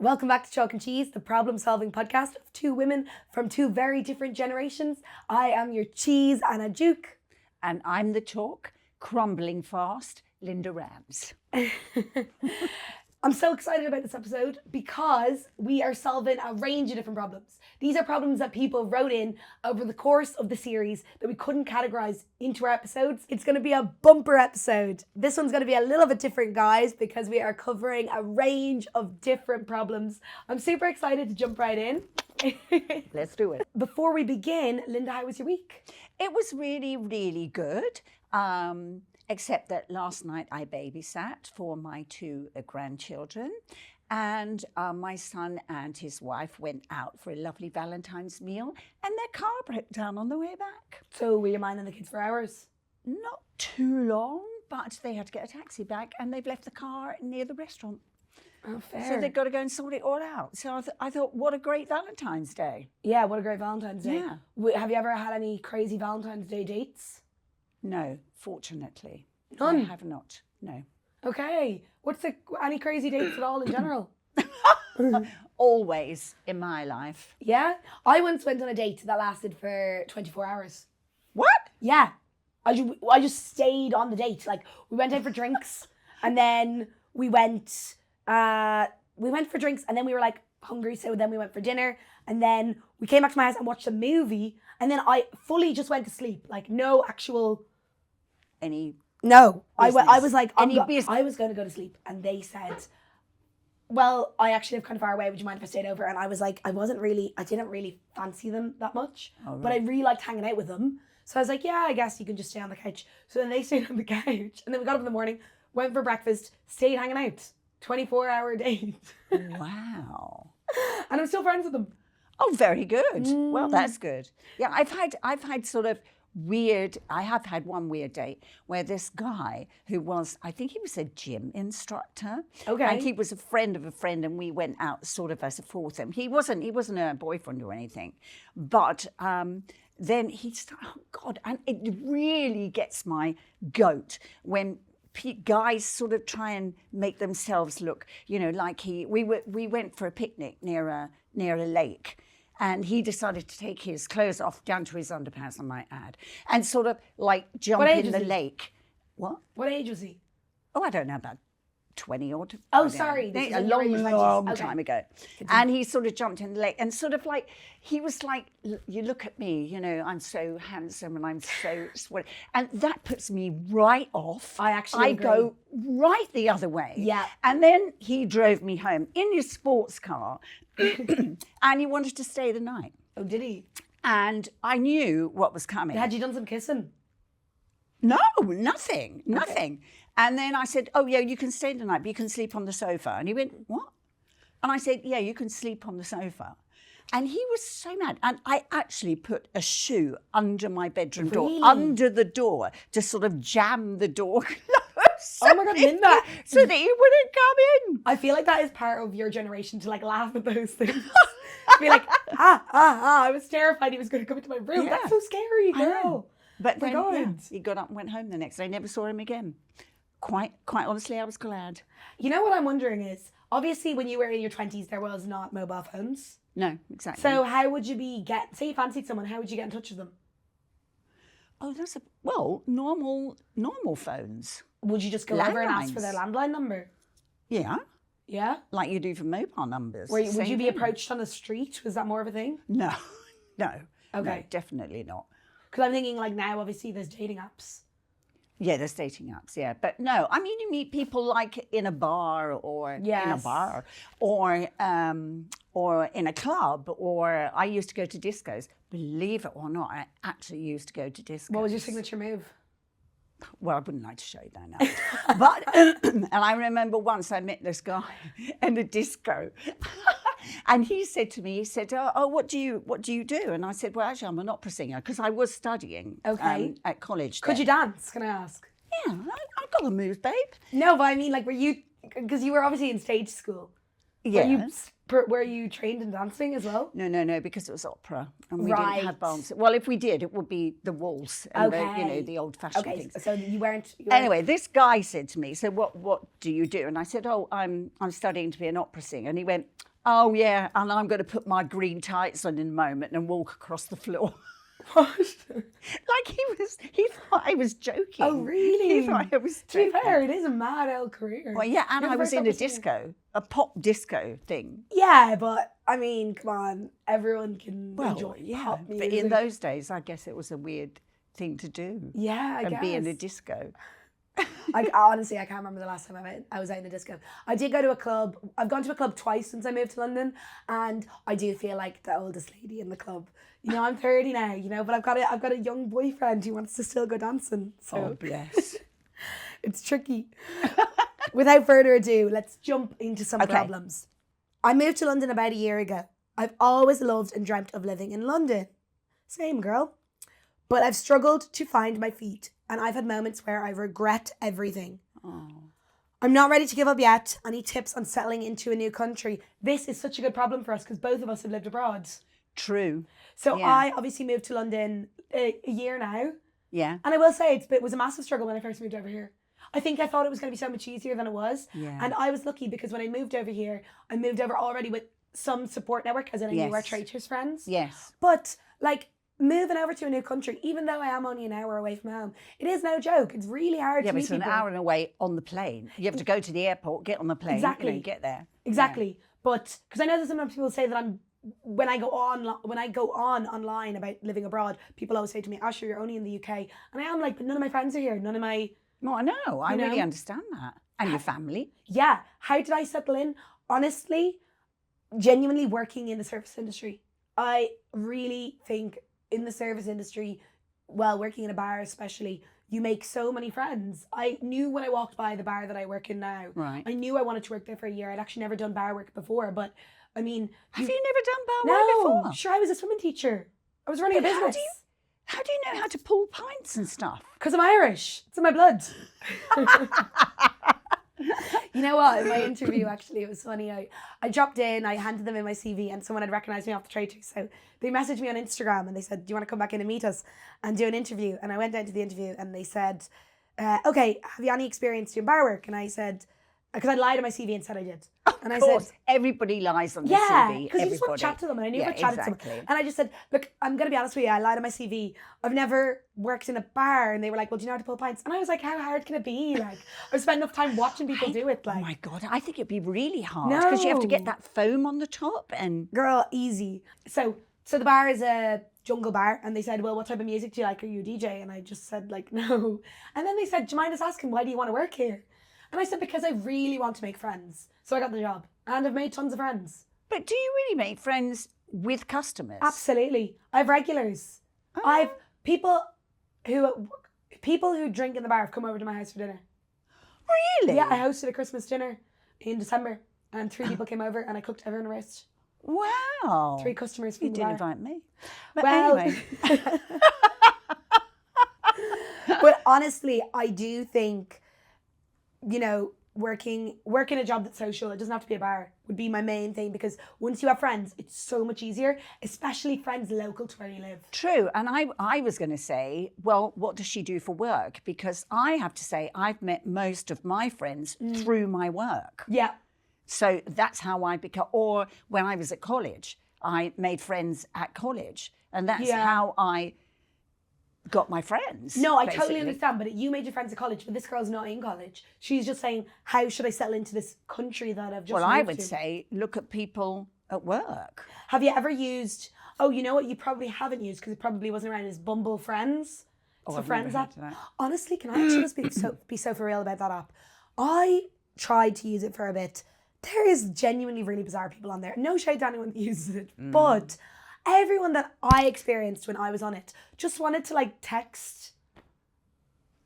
Welcome back to Chalk and Cheese, the problem-solving podcast of two women from two very different generations. I am your cheese, Anna Duke. And I'm the chalk, crumbling fast, Linda Rands. I'm so excited about this episode because we are solving a range of different problems. These are problems that people wrote in over the course of the series that we couldn't categorize into our episodes. It's going to be a bumper episode. This one's going to be a little bit different, guys, because we are covering a range of different problems. I'm super excited to jump right in. Let's do it. Before we begin, Linda, how was your week? It was really, really good. Except that last night I babysat for my two grandchildren, and my son and his wife went out for a lovely Valentine's meal, and their car broke down on the way back. So were you minding the kids for hours? Not too long, but they had to get a taxi back, and they've left the car near the restaurant. Oh, fair. So they've got to go and sort it all out. So I thought, what a great Valentine's Day. Yeah, what a great Valentine's Day. Yeah. Have you ever had any crazy Valentine's Day dates? No, fortunately. None? I have not, no. Okay. Any crazy dates at all in general? Always in my life. Yeah? I once went on a date that lasted for 24 hours. What? Yeah. I just stayed on the date. Like, we went out for drinks, and then we went for drinks, and then we were like hungry, so then we went for dinner, and then we came back to my house and watched a movie, and then I fully just went to sleep. Like, no actual... No, I was like, I was going to go to sleep, and they said, well, I actually live kind of far away, would you mind if I stayed over? And I was like, I didn't really fancy them that much, but I really liked hanging out with them. So I was like, yeah, I guess you can just stay on the couch. So then they stayed on the couch, and then we got up in the morning, went for breakfast, stayed hanging out. 24-hour date. Wow. And I'm still friends with them. Oh, very good. Well, that's good. Yeah, I've had sort of I have had one weird date where this guy who was, I think he was a gym instructor. Okay. And he was a friend of a friend, and we went out sort of as a foursome. He wasn't a boyfriend or anything. But then he started, oh God, and it really gets my goat when guys sort of try and make themselves look, like we went for a picnic near a lake. And he decided to take his clothes off down to his underpants, I might add, and sort of like jump in the lake. What? What age was he? Oh, I don't know, about 20 or... Oh, sorry. A long time ago. And he sort of jumped in the lake and sort of like, he was like, you look at me, I'm so handsome and I'm so sweaty. And that puts me right off. I agree. Go right the other way. Yeah. And then he drove me home in his sports car and he wanted to stay the night. Oh, did he? And I knew what was coming. Had you done some kissing? No, nothing. And then I said, oh, yeah, you can stay the night, but you can sleep on the sofa. And he went, what? And I said, yeah, you can sleep on the sofa. And he was so mad. And I actually put a shoe under my bedroom door, under the door, to sort of jam the door closed. Oh my God, Linda. So that he wouldn't come in. I feel like that is part of your generation to like laugh at those things. Be like, I was terrified he was going to come into my room. Yeah. That's so scary, girl. But then he got up and went home the next day. I never saw him again. Quite honestly, I was glad. You know what I'm wondering is, obviously when you were in your 20s, there was not mobile phones. No, exactly. So how would you say you fancied someone, how would you get in touch with them? Oh, normal phones. Would you just go over and ask for their landline number? Yeah. Yeah? Like you do for mobile numbers. Would you be approached on the street? Was that more of a thing? No. Okay. No, definitely not. Because I'm thinking like now, obviously, there's dating apps. Yeah, there's dating apps, yeah. But no, I mean, you meet people like in a bar or in a bar or in a club, or I used to go to discos. Believe it or not, I actually used to go to discos. What was your signature move? Well, I wouldn't like to show you that now. But, and I remember once I met this guy in a disco. And he said to me, oh, what do you do? And I said, well, actually, I'm an opera singer because I was studying at college. Could you dance, can I ask? Yeah, I got the moves, babe. No, but I mean, like, because you were obviously in stage school. Yes. Were you trained in dancing as well? No, because it was opera and we didn't have dance. Well, if we did, it would be the waltz and the old-fashioned things. So you weren't. Anyway, this guy said to me, so what do you do? And I said, oh, I'm studying to be an opera singer. And he went, Oh yeah, and I'm going to put my green tights on in a moment and walk across the floor. What? Like he thought I was joking. Oh, really? He thought I was To be joking. fair, it is a mad old career. Well, yeah, and You're the I was first in a opportunity. disco, a pop disco thing. Yeah, but I mean, come on, everyone can Well, enjoy yeah, pop but music. in those days, I guess it was a weird thing to do. Yeah, I and guess. be in a disco. Honestly, I can't remember the last time I was out in a disco. I did go to a club. I've gone to a club twice since I moved to London, and I do feel like the oldest lady in the club. You know, I'm 30 now. You know, but I've got a young boyfriend who wants to still go dancing. So Oh, bless. it's tricky. Without further ado, let's jump into some Okay. problems. I moved to London about a year ago. I've always loved and dreamt of living in London. Same, girl. But I've struggled to find my feet, and I've had moments where I regret everything. Oh. I'm not ready to give up yet. I need tips on settling into a new country. This is such a good problem for us because both of us have lived abroad. True. So Yeah. I obviously moved to London a year now. Yeah. And I will say it was a massive struggle when I first moved over here. I think I thought it was going to be so much easier than it was. Yeah. And I was lucky because when I moved over here, I moved over already with some support network, as in I knew our Yes. traitors friends. Yes. But like moving over to a new country, even though I am only an hour away from home, it is no joke. It's really hard Yeah, to but meet it's an people. hour and away on the plane. You have to go to the airport, get on the plane, Exactly. get there. Exactly. But because I know that sometimes people say that when I go on online about living abroad, people always say to me, "Asher, you're only in the UK," and I am like, but none of my friends are here. None of my Well, I know. I You really know? understand that. And your family. yeah. How did I settle in? Honestly, genuinely working in the service industry. I really think in the service industry, well, working in a bar especially, you make so many friends. I knew when I walked by the bar that I work in now, Right. I knew I wanted to work there for a year. I'd actually never done bar work before, but I mean, Have you never done bar no, work before? sure, I was a swimming teacher. I was running a But how business. How do you know how to pull pints and stuff? Because I'm Irish. It's in my blood. You know what? In my interview, actually, it was funny. I dropped in, I handed them in my CV, and someone had recognised me off the trade too. So they messaged me on Instagram and they said, "Do you want to come back in and meet us and do an interview?" And I went down to the interview and they said, "Okay, have you any experience doing bar work?" And I said, because I lied on my CV and said I did. And I Of course, said, everybody lies on the yeah, CV. because you just want to everybody. chat to them, and I knew Yeah, if I chatted to exactly. them. And I just said, "Look, I'm going to be honest with you, I lied on my CV. I've never worked in a bar." And they were like, "Well, do you know how to pull pints?" And I was like, how hard can it be? Like, I've spent enough time watching people do it. Oh Like, my God, I think it'd be really hard because you have to get No. that foam on the top and... girl, easy. So the bar is a jungle bar, and they said, "Well, what type of music do you like? Are you a DJ?" And I just said, like, no. And then they said, "Do you mind us asking, why do you want to work here?" And I said, "Because I really want to make friends." So I got the job, and I've made tons of friends. But do you really make friends with customers? Absolutely. I have regulars. Oh. I've people who drink in the bar have come over to my house for dinner. Really? Yeah, I hosted a Christmas dinner in December, and 3 people came over, and I cooked everyone a roast. Wow. 3 customers from You the didn't bar. invite me. But Well, anyway. but honestly, I do think, you know, working a job that's social, it doesn't have to be a bar, would be my main thing, because once you have friends, it's so much easier, especially friends local to where you live. True. And I was going to say, well, what does she do for work? Because I have to say, I've met most of my friends through my work. Yeah. So that's how I become, or when I was at college, I made friends at college. And that's Yeah. how I got my friends. No, I totally basically. understand, but you made your friends at college, but this girl's not in college. She's just saying, how should I settle into this country that I've just Well, I moved would to? say, look at people at work. Have you ever used, oh, you know what you probably haven't used because it probably wasn't around, is Bumble Friends? It's a I've friends never app. heard of that. Honestly, can I actually just be so for real about that app? I tried to use it for a bit. There is genuinely really bizarre people on there. No shade to anyone that uses it, but everyone that I experienced when I was on it just wanted to like text.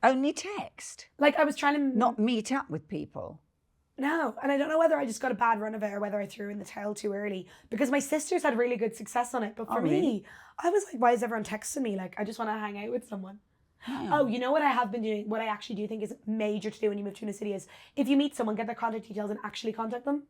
Only text, Like I was trying to not meet up with people. No, and I don't know whether I just got a bad run of it or whether I threw in the towel too early, because my sisters had really good success on it. But for me, really? I was like, why is everyone texting me? Like, I just want to hang out with someone. Yeah. Oh, you know what I have been doing? What I actually do think is major to do when you move to a new city is if you meet someone, get their contact details and actually contact them.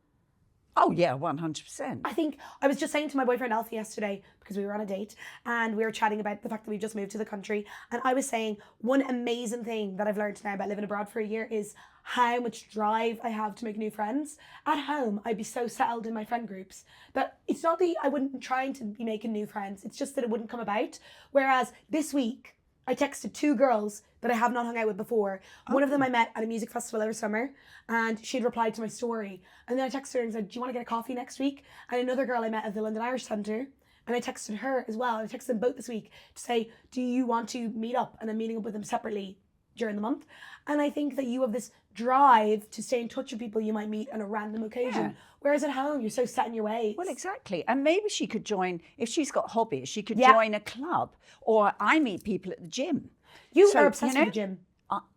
Oh, yeah, 100%. I think I was just saying to my boyfriend Alfie yesterday, because we were on a date and we were chatting about the fact that we've just moved to the country. And I was saying one amazing thing that I've learned now about living abroad for a year is how much drive I have to make new friends. At home, I'd be so settled in my friend groups that it's not that I wouldn't trying to be making new friends. It's just that it wouldn't come about. Whereas this week, I texted 2 girls that I have not hung out with before. One of them I met at a music festival over summer, and she'd replied to my story. And then I texted her and said, do you want to get a coffee next week? And another girl I met at the London Irish Centre, and I texted her as well. I texted them both this week to say, do you want to meet up? And I'm meeting up with them separately during the month. And I think that you have this drive to stay in touch with people you might meet on a random occasion. Yeah. Whereas at home, you're so set in your ways. Well, exactly. And maybe she could join, if she's got hobbies, she could Yeah. join a club. Or I meet people at the gym. You So, are obsessed you know, with the gym.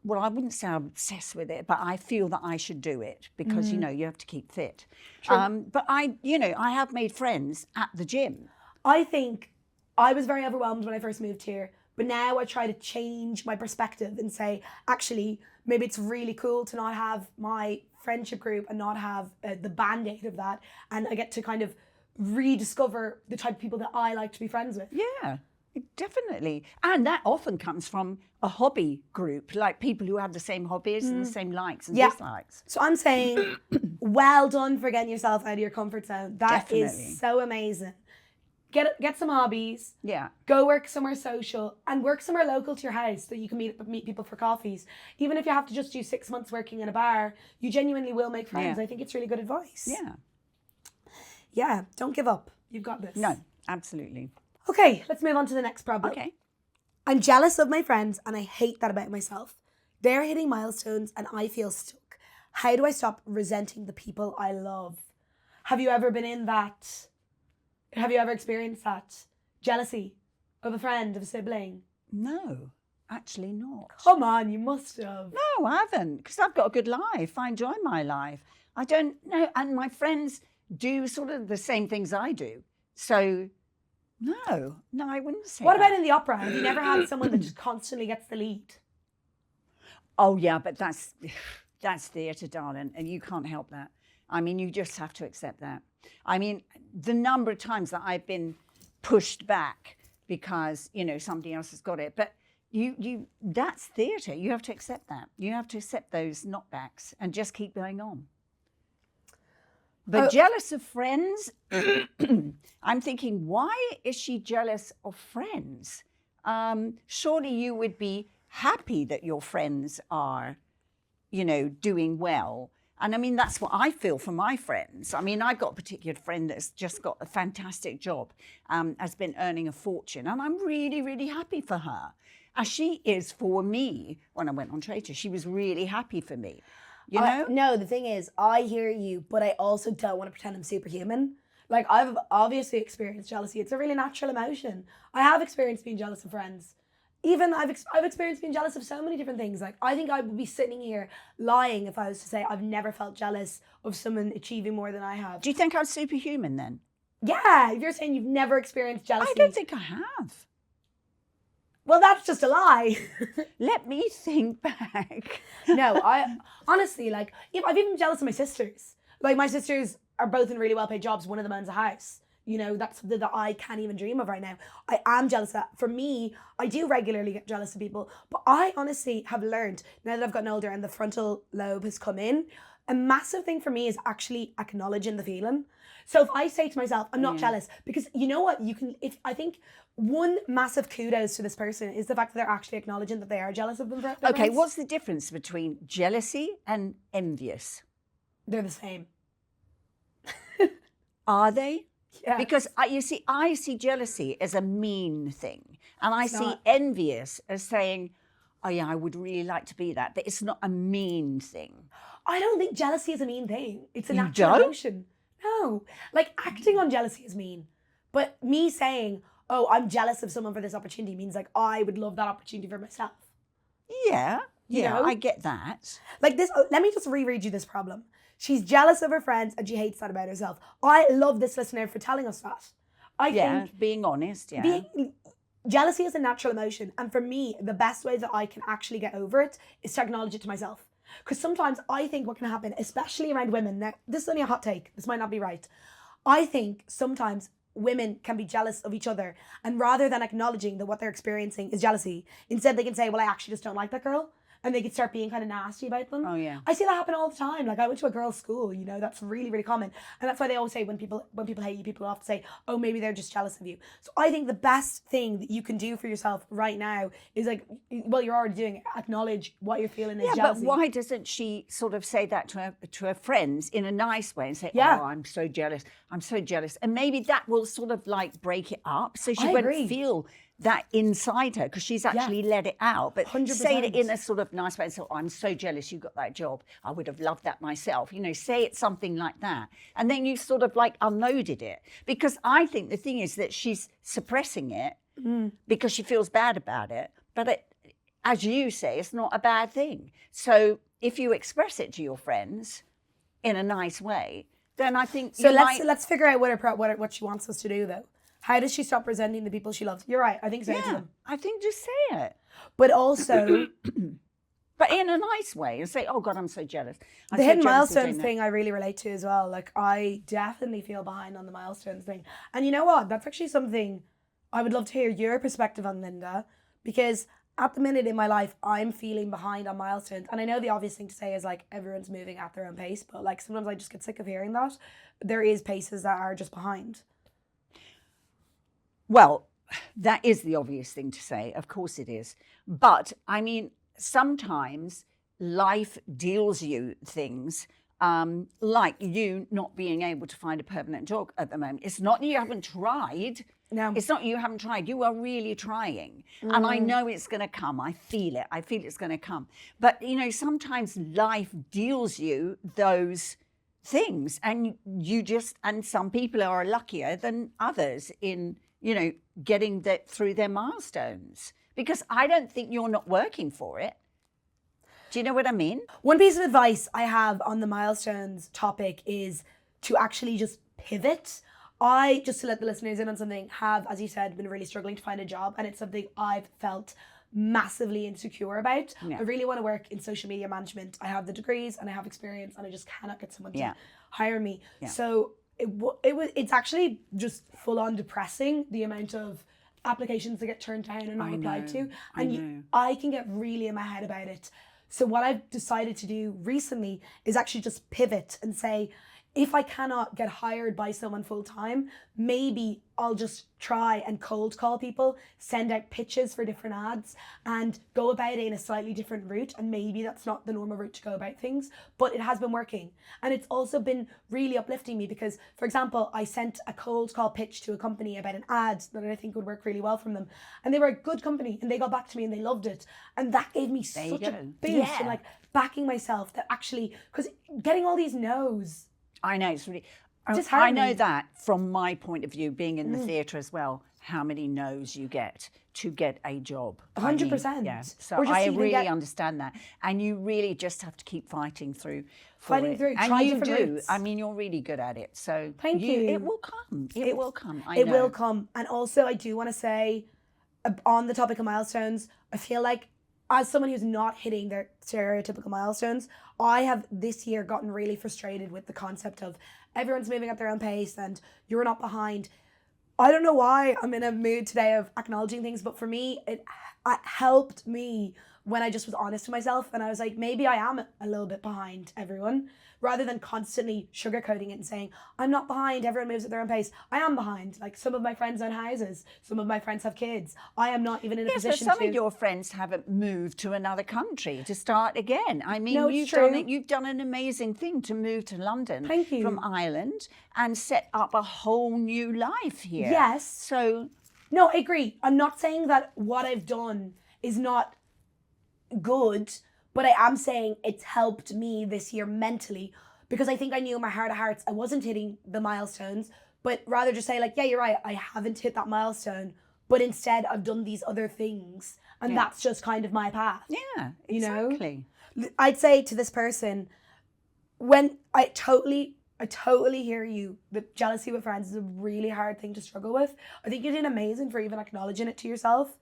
Well, I wouldn't say I'm obsessed with it, but I feel that I should do it because, you know, you have to keep fit. But I have made friends at the gym. I think I was very overwhelmed when I first moved here, but now I try to change my perspective and say, actually, maybe it's really cool to not have my friendship group and not have the band-aid of that. And I get to kind of rediscover the type of people that I like to be friends with. Yeah, definitely. And that often comes from a hobby group, like people who have the same hobbies and the same likes and dislikes. So I'm saying, well done for getting yourself out of your comfort zone. That Definitely. is so amazing. Get some hobbies. Yeah. Go work somewhere social and work somewhere local to your house that you can meet people for coffees. Even if you have to just do 6 months working in a bar, you genuinely will make friends. Yeah. I think it's really good advice. Yeah. Yeah, don't give up. You've got this. No, absolutely. Okay, let's move on to the next problem. Okay. I'm jealous of my friends and I hate that about myself. They're hitting milestones and I feel stuck. How do I stop resenting the people I love? Have you ever been in that? Have you ever experienced that? Jealousy of a friend, of a sibling? No, actually not. Come on, you must have. No, I haven't, because I've got a good life. I enjoy my life. I don't know, and my friends do sort of the same things I do. So, no, I wouldn't say What that. about in the opera? Have you never had someone that just constantly gets the lead? Oh, yeah, but that's theatre, darling, and you can't help that. I mean, you just have to accept that. I mean, the number of times that I've been pushed back because, you know, somebody else has got it. But that's theatre. You have to accept that. You have to accept those knockbacks and just keep going on. But jealous of friends, I'm thinking, why is she jealous of friends? Surely you would be happy that your friends are, you know, doing well. And I mean, that's what I feel for my friends. I mean, I've got a particular friend that's just got a fantastic job, has been earning a fortune. And I'm really, really happy for her, as she is for me. When I went on Traitor, she was really happy for me. You know? No, the thing is, I hear you, but I also don't want to pretend I'm superhuman. Like, I've obviously experienced jealousy. It's a really natural emotion. I have experienced being jealous of friends. Even I've experienced being jealous of so many different things. Like, I think I would be sitting here lying if I was to say I've never felt jealous of someone achieving more than I have. Do you think I'm superhuman then? Yeah, if you're saying you've never experienced jealousy. I don't think I have. Well, that's just a lie. Let me think back. No, I honestly, like, I've even been jealous of my sisters. Like, my sisters are both in really well-paid jobs. One of them owns a house. You know, that's something that I can't even dream of right now. I am jealous of that. For me, I do regularly get jealous of people, but I honestly have learned, now that I've gotten older and the frontal lobe has come in, a massive thing for me is actually acknowledging the feeling. So if I say to myself, I'm not jealous, because you know what, I think one massive kudos to this person is the fact that they're actually acknowledging that they are jealous of them. Okay, what's the difference between jealousy and envious? They're the same. Are they? Yeah. Because I see jealousy as a mean thing, and I see not. envious as saying, "Oh yeah, I would really like to be that." But it's not a mean thing. I don't think jealousy is a mean thing. It's a You natural don't? emotion. No, like acting on jealousy is mean, but me saying, "Oh, I'm jealous of someone for this opportunity," means like I would love that opportunity for myself. Yeah, You know? I get that. Like this. Let me just reread you this problem. She's jealous of her friends and she hates that about herself. I love this listener for telling us that. I think Being honest. Yeah, jealousy is a natural emotion, and for me, the best way that I can actually get over it is to acknowledge it to myself. Because sometimes I think what can happen, especially around women, now this is only a hot take, this might not be right. I think sometimes women can be jealous of each other, and rather than acknowledging that what they're experiencing is jealousy, instead they can say, well, I actually just don't like that girl. And they could start being kind of nasty about them. Oh, yeah. I see that happen all the time. Like, I went to a girls' school, that's really, really common. And that's why they always say when people hate you, people often say, oh, maybe they're just jealous of you. So I think the best thing that you can do for yourself right now is like, well, you're already doing it. Acknowledge what you're feeling is jealousy. But why doesn't she sort of say that to her friends in a nice way and say, Yeah. oh, I'm so jealous. I'm so jealous. And maybe that will sort of like break it up so she I won't agree. feel that inside her because she's actually let it out. But 100%. say it in a sort of nice way and say, oh, I'm so jealous you got that job. I would have loved that myself. Say it something like that. And then you sort of like unloaded it. Because I think the thing is that she's suppressing it because she feels bad about it. But as you say, it's not a bad thing. So if you express it to your friends in a nice way, then I think so. Let's figure out what she wants us to do though. How does she stop resenting the people she loves? You're right. I think so. Yeah, I think just say it. But also, but in a nice way and say, oh God, I'm so jealous. The hidden milestones thing I really relate to as well. Like, I definitely feel behind on the milestones thing. And you know what? That's actually something I would love to hear your perspective on, Linda, because at the minute in my life, I'm feeling behind on milestones. And I know the obvious thing to say is like everyone's moving at their own pace, but like sometimes I just get sick of hearing that. There is paces that are just behind. Well, that is the obvious thing to say. Of course it is. But I mean, sometimes life deals you things like you not being able to find a permanent job at the moment. It's not that you haven't tried. No. It's not you haven't tried. You are really trying. And I know it's going to come. I feel it. I feel it's going to come. But, sometimes life deals you those things. And and some people are luckier than others in getting through their milestones, because I don't think you're not working for it. Do you know what I mean? One piece of advice I have on the milestones topic is to actually just pivot. Just to let the listeners in on something, have, as you said, been really struggling to find a job, and it's something I've felt massively insecure about. Yeah. I really want to work in social media management. I have the degrees and I have experience, and I just cannot get someone to hire me. Yeah. So it's actually just full on depressing, the amount of applications that get turned down and not applied to. And I can get really in my head about it. So what I've decided to do recently is actually just pivot and say, if I cannot get hired by someone full time, maybe I'll just try and cold call people, send out pitches for different ads, and go about it in a slightly different route. And maybe that's not the normal route to go about things, but it has been working. And it's also been really uplifting me because, for example, I sent a cold call pitch to a company about an ad that I think would work really well from them. And they were a good company, and they got back to me and they loved it. And that gave me such a boost and like backing myself that actually, because getting all these no's, I know, it's really, Just I hurt know me. that from my point of view, being in the theatre as well, how many no's you get to get a job. 100%. Yeah, so Or just I even really understand that. And you really just have to keep fighting through. Fighting through, and try you different do. routes. I mean, you're really good at it. So Thank you. It will come. It will come. I It know. will come. And also, I do want to say, on the topic of milestones, I feel like as someone who's not hitting their stereotypical milestones, I have this year gotten really frustrated with the concept of everyone's moving at their own pace and you're not behind. I don't know why I'm in a mood today of acknowledging things, but for me, it helped me when I just was honest to myself and I was like, maybe I am a little bit behind everyone, rather than constantly sugarcoating it and saying, I'm not behind, everyone moves at their own pace. I am behind. Like, some of my friends own houses, some of my friends have kids. I am not even in a position but some of your friends haven't moved to another country to start again. I mean, No, it's true. You've done an amazing thing to move to London Thank you. from Ireland and set up a whole new life here. Yes. So, no, I agree. I'm not saying that what I've done is not good, but I am saying it's helped me this year mentally, because I think I knew in my heart of hearts I wasn't hitting the milestones, but rather just say like, yeah, you're right, I haven't hit that milestone, but instead I've done these other things, and that's just kind of my path. yeah, You know? exactly. I'd say to this person, when I totally hear you, that jealousy with friends is a really hard thing to struggle with. I think you're doing amazing for even acknowledging it to yourself.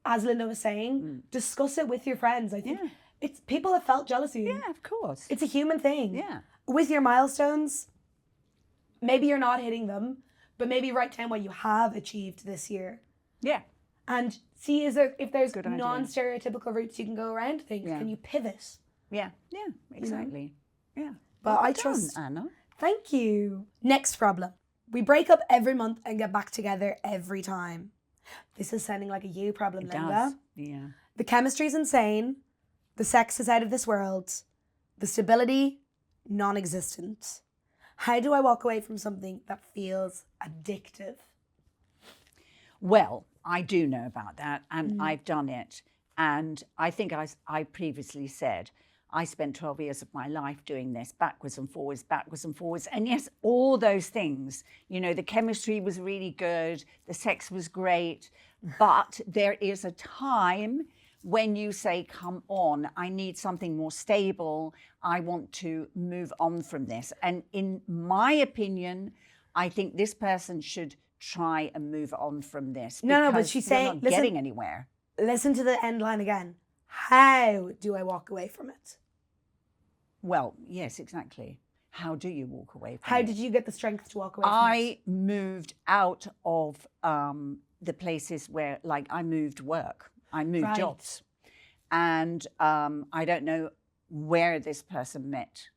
As Linda was saying, discuss it with your friends. I think It's people have felt jealousy. Yeah, of course. It's a human thing. Yeah. With your milestones, maybe you're not hitting them, but maybe write down what you have achieved this year. Yeah. And see if there's Good idea. non-stereotypical routes you can go around things. Yeah. Can you pivot? Yeah. Yeah. Exactly. Yeah. But Well I done, trust. Anna. Thank you. Next problem. We break up every month and get back together every time. This is sounding like a you problem, It Linda. does. Yeah. The chemistry's insane. The sex is out of this world. The stability, non-existent. How do I walk away from something that feels addictive? Well, I do know about that, and I've done it. And I think I previously said, I spent 12 years of my life doing this, backwards and forwards, backwards and forwards. And yes, all those things, you know, the chemistry was really good, the sex was great, but there is a time when you say, come on, I need something more stable. I want to move on from this. And in my opinion, I think this person should try and move on from this. No, but because she's you're saying, not listen, getting anywhere. Listen to the end line again. How do I walk away from it? Well, yes, exactly. How do you walk away from How it? did you get the strength to walk away from it? I moved out of the places where, like, I moved work. I moved Right. jobs. And I don't know where this person met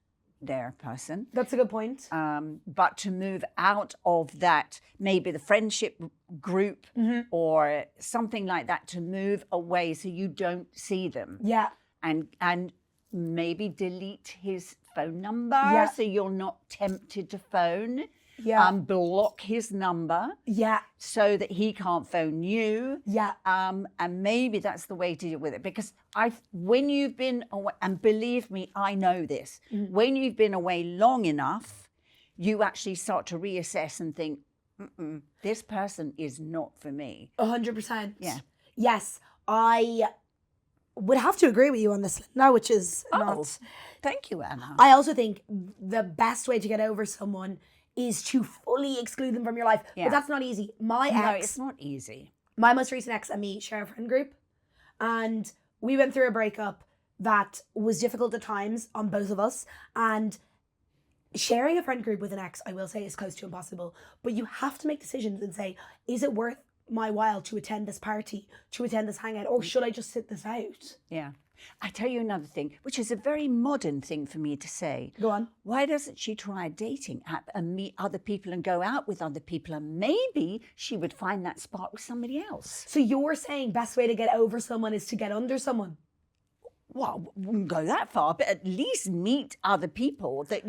their person. That's a good point. But to move out of that, maybe the friendship group or something like that, to move away so you don't see them. Yeah. And maybe delete his phone number so you're not tempted to phone. Yeah. Block his number Yeah. so that he can't phone you. Yeah. And maybe that's the way to deal with it. Because when you've been away, and believe me, I know this, when you've been away long enough, you actually start to reassess and think, this person is not for me. 100%. Yeah. Yes. I would have to agree with you on this now, which is not. Thank you, Anna. I also think the best way to get over someone is to fully exclude them from your life. Yeah. But that's not easy. My No, ex, it's not easy. my most recent ex and me share a friend group. And we went through a breakup that was difficult at times on both of us. And sharing a friend group with an ex, I will say, is close to impossible. But you have to make decisions and say, is it worth my while to attend this party, to attend this hangout, or should I just sit this out? Yeah. I tell you another thing, which is a very modern thing for me to say. Go on. Why doesn't she try a dating app and meet other people and go out with other people? And maybe she would find that spark with somebody else. So you're saying best way to get over someone is to get under someone? Well, I wouldn't go that far, but at least meet other people that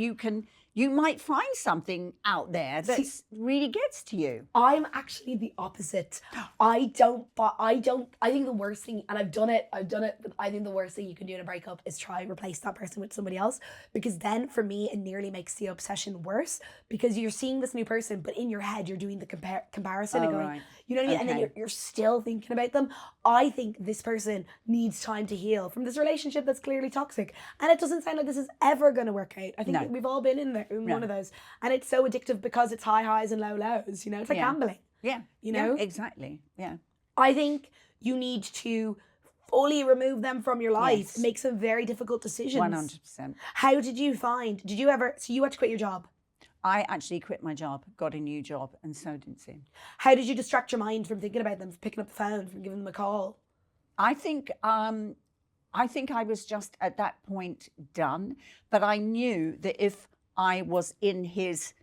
you might find something out there that really gets to you. I'm actually the opposite. I think the worst thing, and I've done it, but I think the worst thing you can do in a breakup is try and replace that person with somebody else. Because then for me, it nearly makes the obsession worse because you're seeing this new person, but in your head, you're doing the comparison and going, right. you know what I mean? And then you're still thinking about them. I think this person needs time to heal from this relationship that's clearly toxic. And it doesn't sound like this is ever going to work out. I think No. we've all been in there. One of those, and it's so addictive because it's high highs and low lows. You know, it's like gambling. Yeah, you know, exactly. Yeah, I think you need to fully remove them from your life. Yes. Make some very difficult decisions. 100%. How did you find? Did you ever? So you had to quit your job. I actually quit my job, got a new job, and so did Sim. How did you distract your mind from thinking about them, from picking up the phone, from giving them a call? I think I was just at that point done, but I knew that if I was in his,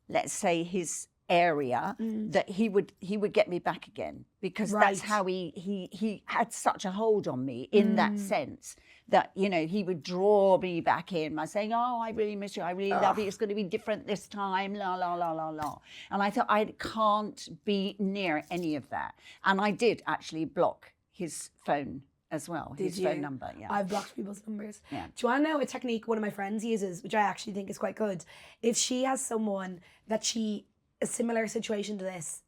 let's say, his area, that he would get me back again, because that's how he had such a hold on me in that sense, that, you know, he would draw me back in by saying, oh, I really miss you, I really love you, it's going to be different this time, la la la la la. And I thought, I can't be near any of that. And I did actually block his phone as well, his phone number. Yeah, I've blocked people's numbers. Yeah. Do you want to know a technique one of my friends uses, which I actually think is quite good? If she has someone that a similar situation to this,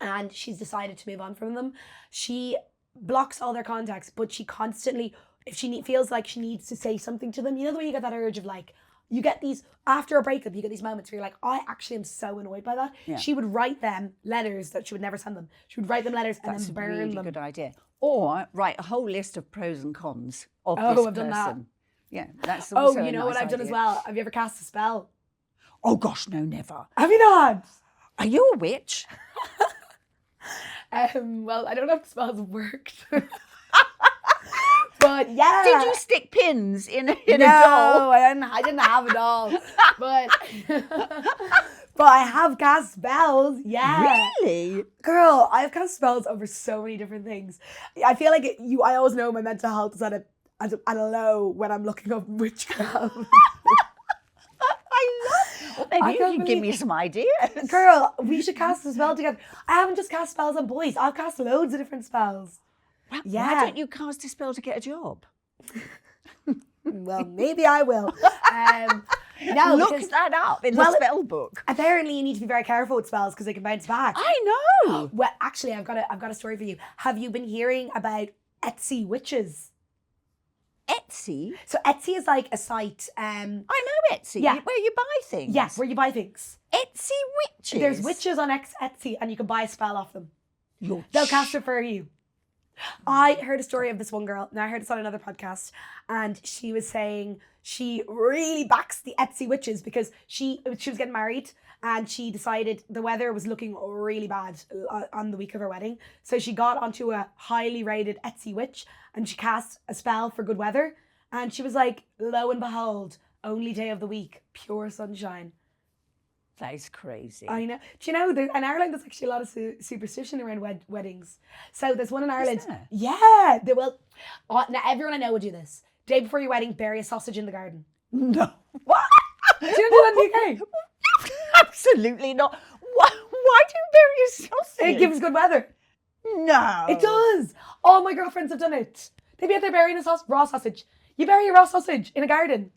and she's decided to move on from them, she blocks all their contacts, but she constantly, if she feels like she needs to say something to them, you know the way you get that urge of like, You get these, after a breakup, you get these moments where you're like, I actually am so annoyed by that. Yeah. She would write them letters that she would never send them. She would write them letters and That's then a burn really them. good idea. Or write a whole list of pros and cons of Oh, this I've done person. that. Yeah, that's Oh, also you a know what nice I've done as idea. well? Have you ever cast a spell? Oh gosh, no, never. Have you not? Are you a witch? Well, I don't know if the spells have worked. But yeah. Did you stick pins in a No, doll? I didn't have a doll. But but I have cast spells. Yeah. Really? Girl, I've cast spells over so many different things. I feel like I always know my mental health is at a low when I'm looking up witchcraft. I love. Well, maybe you can give me some ideas. Girl, we should cast a spell together. I haven't just cast spells on boys. I've cast loads of different spells. Why don't you cast a spell to get a job? Well, maybe I will. No, Look that up in the spell book. Apparently, you need to be very careful with spells because they can bounce back. I know. Well, actually, I've got a story for you. Have you been hearing about Etsy witches? Etsy? So Etsy is like a site. I know Etsy. Yeah. Where you buy things. Yes, where you buy things. Etsy witches. There's witches on Etsy, and you can buy a spell off them. You're They'll cast it for you. I heard a story of this one girl, and I heard this on another podcast, and she was saying she really backs the Etsy witches because she was getting married, and she decided the weather was looking really bad on the week of her wedding. So she got onto a highly rated Etsy witch, and she cast a spell for good weather. And she was like, lo and behold, only day of the week, pure sunshine. That is crazy. I know. Do you know, in Ireland, there's actually a lot of superstition around weddings. So there's one in Ireland. there? Yeah. They will. Now, everyone I know would do this. Day before your wedding, bury a sausage in the garden. No. What? Do you do that in the UK? Absolutely not. Why do you bury a sausage? It gives good weather. No. It does. All my girlfriends have done it. They'd be out there burying a raw sausage. You bury a raw sausage in a garden,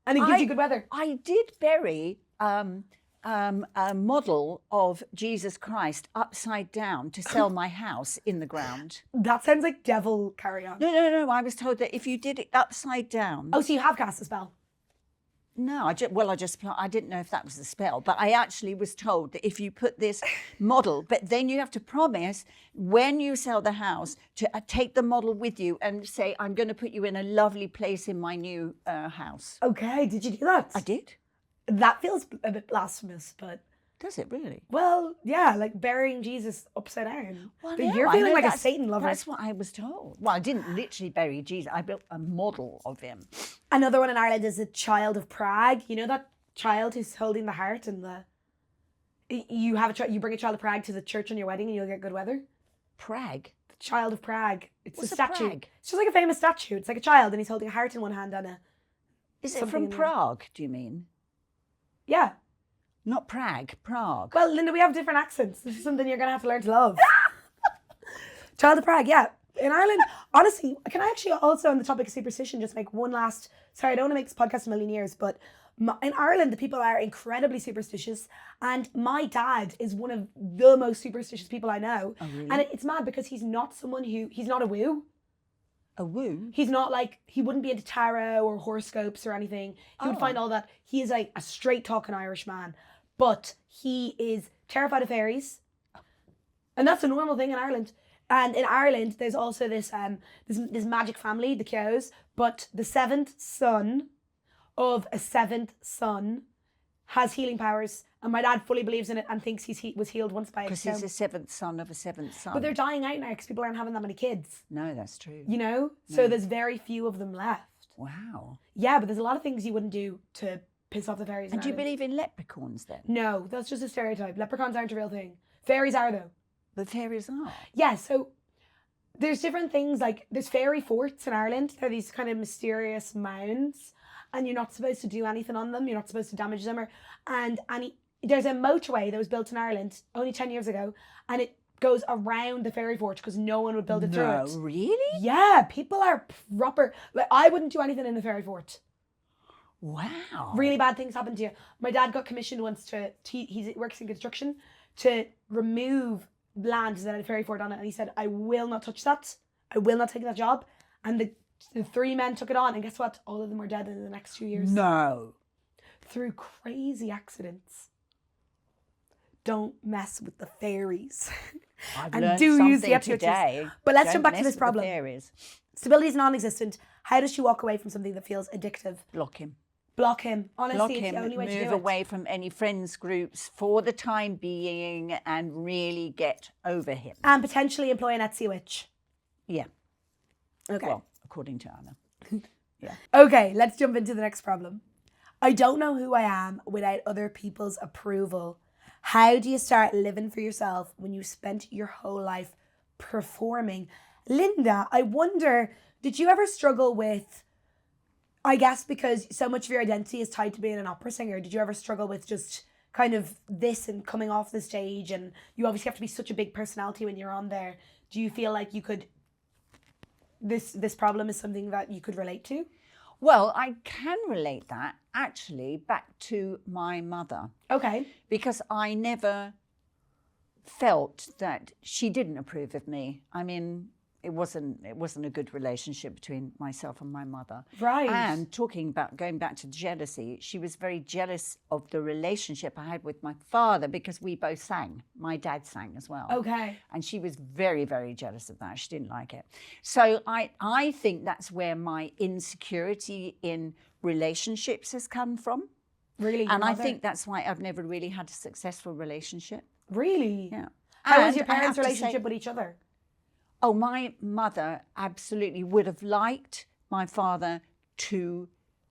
and it gives you good weather. I did bury a model of Jesus Christ upside down to sell my house in the ground. That sounds like devil carry on. No. I was told that if you did it upside down. Oh, so you have cast a spell? No, I didn't know if that was the spell, but I actually was told that if you put this model, but then you have to promise when you sell the house to take the model with you and say, I'm going to put you in a lovely place in my new house. Okay, did you do that? I did. That feels a bit blasphemous, but... Does it really? Well, yeah, like burying Jesus upside down. Well, But no, you're I feeling know like a Satan lover. That's what I was told. Well, I didn't literally bury Jesus. I built a model of him. Another one in Ireland is a child of Prague. You know that child who's holding the heart and you bring a child of Prague to the church on your wedding and you'll get good weather. Prague? The child of Prague. It's What's a a statue. Prague? It's just like a famous statue. It's like a child and he's holding a heart in one hand and Is it something from in the- Prague, do you mean? yeah. Not Prague, Prague. Well, Linda, we have different accents. This is something you're going to have to learn to love. Child of Prague, yeah. In Ireland, honestly, can I actually also, on the topic of superstition, just make one last... Sorry, I don't want to make this podcast a million years, but in Ireland, the people are incredibly superstitious. And my dad is one of the most superstitious people I know. Oh, really? And it's mad because he's not someone he's not a woo. A woo? He's not like, he wouldn't be into tarot or horoscopes or anything. He would find all that. He is like a straight talking Irish man. But he is terrified of fairies. And that's a normal thing in Ireland. And in Ireland, there's also this magic family, the Keoghs. But the seventh son of a seventh son has healing powers. And my dad fully believes in it and thinks he was healed once by a Because he's the seventh son of a seventh son. But they're dying out now because people aren't having that many kids. No, that's true. You know? So there's very few of them left. Wow. Yeah, but there's a lot of things you wouldn't do to piss off the fairies. And do you Ireland. believe in leprechauns then? No, that's just a stereotype. Leprechauns aren't a real thing. Fairies are though. The fairies are. Yeah, so there's different things like there's fairy forts in Ireland. They're these kind of mysterious mounds and you're not supposed to do anything on them. You're not supposed to damage them there's a motorway that was built in Ireland only 10 years ago and it goes around the fairy fort because no one would build it through it. No, really? Yeah, people are proper. Like I wouldn't do anything in the fairy fort. Wow. Really bad things happen to you. My dad got commissioned once he works in construction, to remove land that had a fairy fort on it. And he said, I will not touch that. I will not take that job. And the three men took it on. And guess what? All of them were dead in the next 2 years. No. through crazy accidents. Don't mess with the fairies. I've And learned do use something the extra today. tips. But let's jump Don't back to mess this with the problem. fairies. Stability is non-existent. How does she walk away from something that feels addictive? Block him. Block him. Honestly, Block it's him, the only way to do move it. away from any friends groups for the time being and really get over him. And potentially employ an Etsy witch. Yeah. Okay. Well, according to Anna. Yeah. Okay, let's jump into the next problem. I don't know who I am without other people's approval. How do you start living for yourself when you spent your whole life performing? Linda, I wonder, did you ever struggle with, I guess because so much of your identity is tied to being an opera singer, did you ever struggle with just kind of this and coming off the stage, and you obviously have to be such a big personality when you're on there. Do you feel like you could, this problem is something that you could relate to? Well, I can relate that actually back to my mother. Okay. Because I never felt that she didn't approve of me. I mean, it wasn't a good relationship between myself and my mother. Right. And talking about going back to jealousy, she was very jealous of the relationship I had with my father because we both sang. My dad sang as well. Okay. And she was very, very jealous of that. She didn't like it. So I think that's where my insecurity in relationships has come from. Really? And I think that's why I've never really had a successful relationship. Really? Yeah. How was And your I have parents' to say- relationship with each other? Oh, my mother absolutely would have liked my father to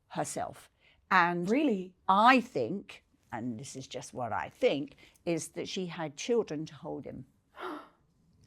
herself. And Really? I think, and this is just what I think, is that she had children to hold him.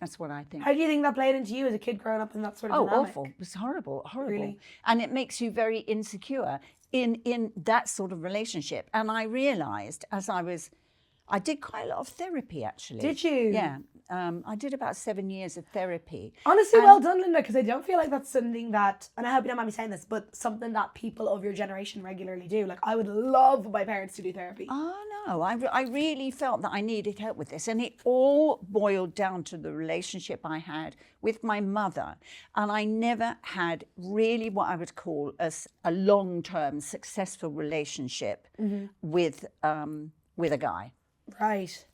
That's what I think. How do you think that played into you as a kid growing up in that sort of Oh, dynamic? awful. It was horrible, horrible. Really? And it makes you very insecure in that sort of relationship. And I realised as I did quite a lot of therapy, actually. Did you? Yeah. I did about 7 years of therapy. Honestly, well done, Linda, because I don't feel like that's something that, and I hope you don't mind me saying this, but something that people of your generation regularly do. Like, I would love my parents to do therapy. Oh, no, I really felt that I needed help with this. And it all boiled down to the relationship I had with my mother. And I never had really what I would call a long-term successful relationship with a guy. Right.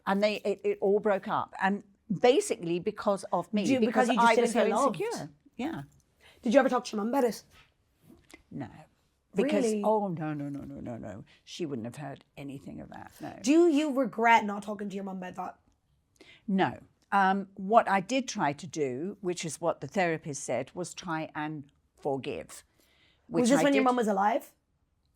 And it all broke up. And basically because of me. Because you just I didn't was so feel loved? insecure. Yeah. Did you ever talk to your mum about it? No. Because, Really? oh, no. She wouldn't have heard anything of that, no. Do you regret not talking to your mum about that? No. What I did try to do, which is what the therapist said, was try and forgive. Was this when your mum was alive?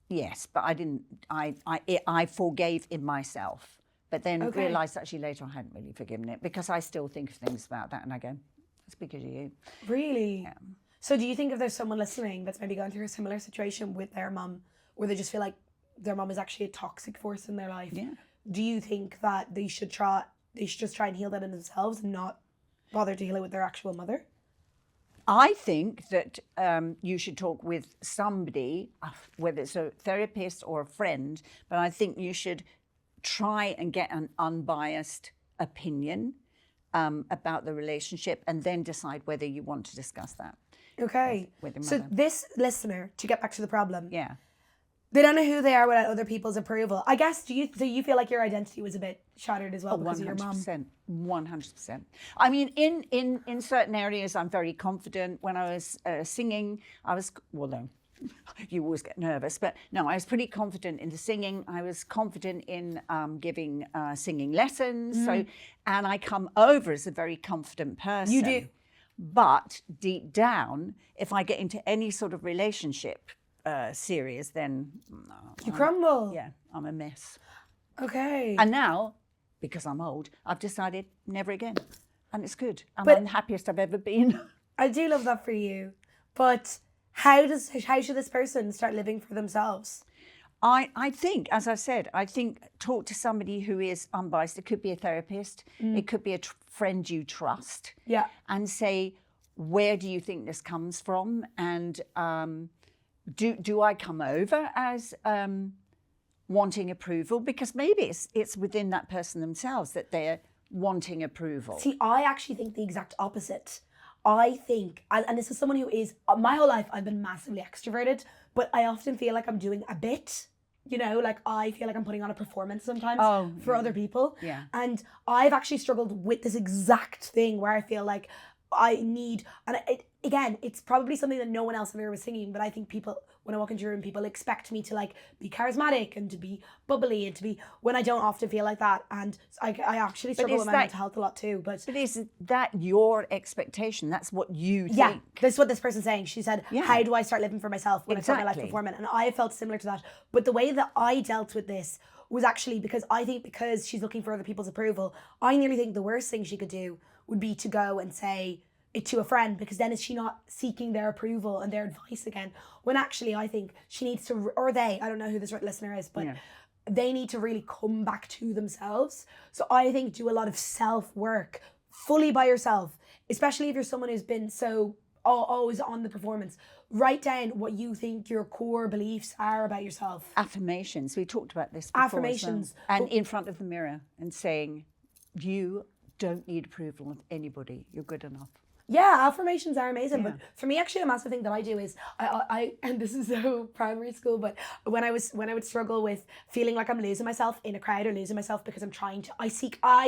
Yes, but I didn't. I forgave in myself, but then Okay. realised actually later I hadn't really forgiven it because I still think of things about that and I go, it's because of you. Really? Yeah. So do you think if there's someone listening that's maybe going through a similar situation with their mum, where they just feel like their mum is actually a toxic force in their life, Yeah. do you think that they should just try and heal that in themselves and not bother to heal it with their actual mother? I think that you should talk with somebody, whether it's a therapist or a friend, but I think you should try and get an unbiased opinion about the relationship and then decide whether you want to discuss that. Okay. With your So mother. this listener, to get back to the problem, Yeah. they don't know who they are without other people's approval. I guess, do you feel like your identity was a bit shattered as well because of your mum? 100%. I mean, in certain areas, I'm very confident. When I was singing, no, you always get nervous, but no, I was pretty confident in the singing. I was confident in giving singing lessons. And I come over as a very confident person. You do. But deep down, if I get into any sort of relationship serious, then You crumble. yeah, I'm a mess. Okay. And now, because I'm old, I've decided never again. And it's good. And But- I'm the happiest I've ever been. I do love that for you. But how should this person start living for themselves? I think, as I said, talk to somebody who is unbiased. It could be a therapist. It could be a friend you trust. Yeah. And say, where do you think this comes from? And do I come over as wanting approval? Because maybe it's within that person themselves that they're wanting approval. See, I actually think the exact opposite. I think, and this is someone who is, my whole life I've been massively extroverted, but I often feel like I'm doing a bit. You know, like I feel like I'm putting on a performance sometimes for other people. Yeah. And I've actually struggled with this exact thing where I feel like I need, and again, it's probably something that no one else in here was singing, but I think people, when I walk into a room, people expect me to like be charismatic and to be bubbly and to be, when I don't often feel like that. And I actually struggle with my mental health a lot too. But is that your expectation? That's what you think? Yeah, that's what this person's saying. She said, how do I start living for myself when I start my life performing? And I felt similar to that. But the way that I dealt with this was actually because I think because she's looking for other people's approval, I nearly think the worst thing she could do would be to go and say it to a friend, because then is she not seeking their approval and their advice again? When actually I think she needs to, or they, I don't know who this listener is, but they need to really come back to themselves. So I think do a lot of self-work fully by yourself, especially if you're someone who's been so always on the performance. Write down what you think your core beliefs are about yourself. Affirmations. We talked about this before. Affirmations. And in front of the mirror and saying, you don't need approval of anybody. You're good enough. Yeah, affirmations are amazing. But for me, actually, a massive thing that I do is I and this is so primary school, but when I would struggle with feeling like I'm losing myself in a crowd or losing myself because I'm trying to, I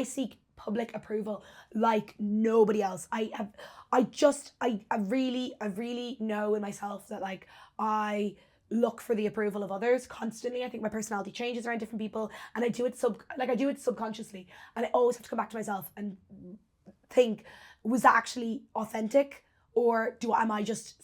seek public approval like nobody else. I really know in myself that like I look for the approval of others constantly. I think my personality changes around different people, and I do it subconsciously, and I always have to come back to myself and think, was that actually authentic, or am I just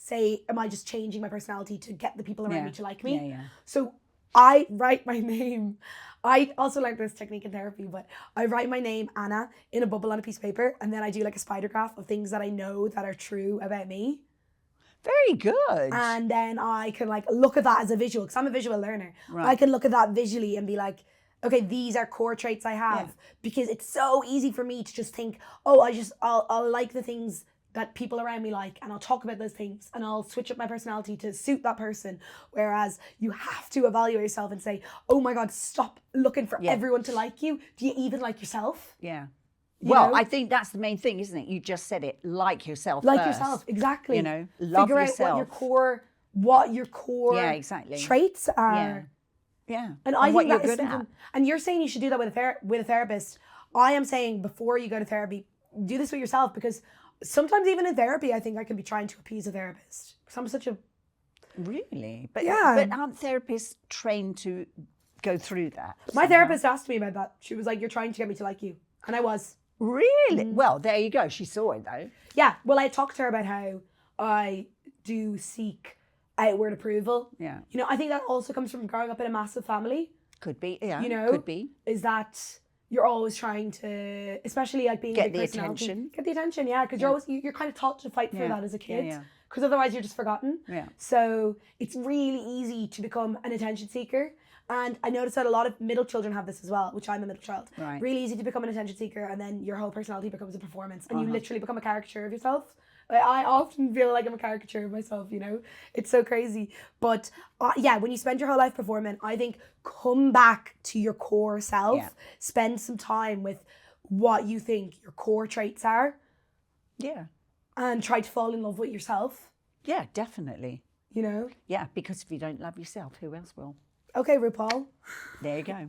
changing my personality to get the people around me to like me? So I write my name. I also learned this technique in therapy, but I write my name, Anna, in a bubble on a piece of paper, and then I do like a spider graph of things that I know that are true about me. Very good. And then I can like look at that as a visual, because I'm a visual learner. Right. I can look at that visually and be like, okay, these are core traits I have, because it's so easy for me to just think, oh, I'll like the things that people around me like, and I'll talk about those things, and I'll switch up my personality to suit that person. Whereas you have to evaluate yourself and say, oh my God, stop looking for everyone to like you. Do you even like yourself? Yeah. You know? I think that's the main thing, isn't it? You just said it. Like yourself. Like first. yourself, exactly. You know, love Figure yourself. out what your core traits are. Yeah. And I think that is something, and you're saying you should do that with a therapist. I am saying before you go to therapy, do this with yourself, because sometimes even in therapy, I think I can be trying to appease a therapist, because I'm such a... Really? But aren't therapists trained to go through that? My therapist asked me about that. She was like, you're trying to get me to like you. And I was. Really? Well, there you go. She saw it though. Yeah. Well, I talked to her about how I do seek outward approval. Yeah. You know, I think that also comes from growing up in a massive family. Could be, yeah. You know, could be. Is that you're always trying to, especially like being a big personality. Get the attention, yeah. Because you're kind of taught to fight for that as a kid. Because otherwise you're just forgotten. Yeah. So it's really easy to become an attention seeker. And I noticed that a lot of middle children have this as well, which I'm a middle child. Right. Really easy to become an attention seeker, and then your whole personality becomes a performance, and you literally become a caricature of yourself. Like, I often feel like I'm a caricature of myself, you know? It's so crazy. But when you spend your whole life performing, I think come back to your core self. Yeah. Spend some time with what you think your core traits are. Yeah. And try to fall in love with yourself. Yeah, definitely. You know? Yeah, because if you don't love yourself, who else will? Okay, RuPaul. There you go.